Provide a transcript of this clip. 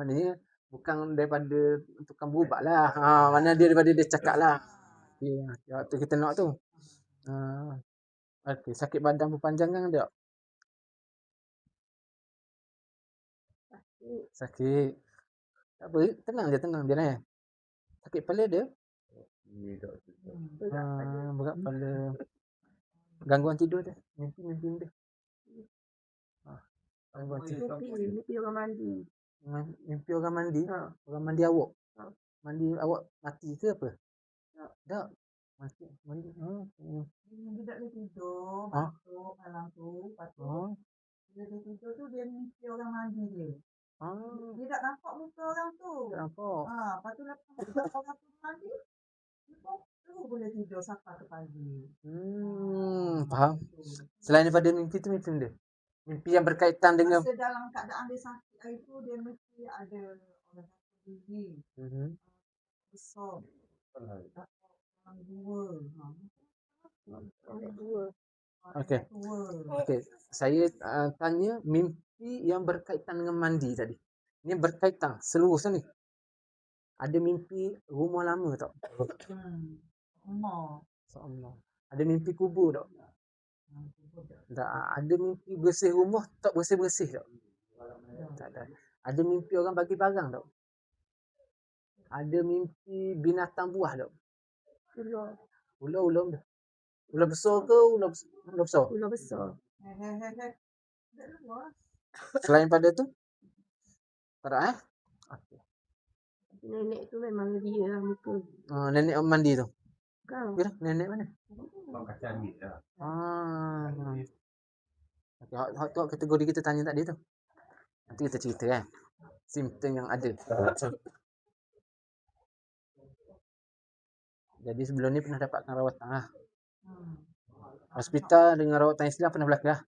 Maknanya bukan daripada tukang berubat lah. Mana dia daripada dia cakap lah. Okay, waktu kita nak tu. Okey, sakit badan berpanjangan ada tak? Sakit. Tak apa, tenang je lah. Sakit kepala ada? Berat kepala. Gangguan tidur dia? Mimpi dia? Gangguan tidur. Mimpi orang mandi. Mimpi orang mandi? Orang mandi awak? Mandi awak mati ke apa? Tak. Mandi. Dia tak boleh tidur, masuk malam tu. Lepas tu, bila dia tidur tu, dia mimpi orang mandi dia. Dia tak nampak muka orang tu. Tak nampak. Lepas tu lepas orang tu mandi, dia terus boleh tidur sampai ke pagi. Faham. Selain daripada mimpi tu, mimpi dia? Mimpi yang berkaitan dengan... Masa dalam keadaan dia sakit hari tu, dia mesti ada orang sakit gigi. Besar. Orang dua. Okey. Saya tanya mimpi yang berkaitan dengan mandi tadi. Ini berkaitan seluruh ni. Ada mimpi rumah lama tak? Allah. Ada mimpi kubur tak? Tak. Ada mimpi bersih rumah tak bersih-bersih tak? Tak ada. Ada mimpi orang bagi barang tak? Ada mimpi binatang buah tak? Ular dah. Ular besar ke ular besar? Ular besar. Selain pada tu? Tak ada Okey. Nenek tu memang dia lah muka. Nenek mandi tu? Kau? Ya, nenek mana? Bang kacang ni lah. Okay, hot kategori kita tanya tadi tu. Nanti kita cerita kan. Simptom yang ada. Jadi sebelum ni pernah dapatkan rawatan lah. Hospital dengan rawatan Islam pernah berlaku lah.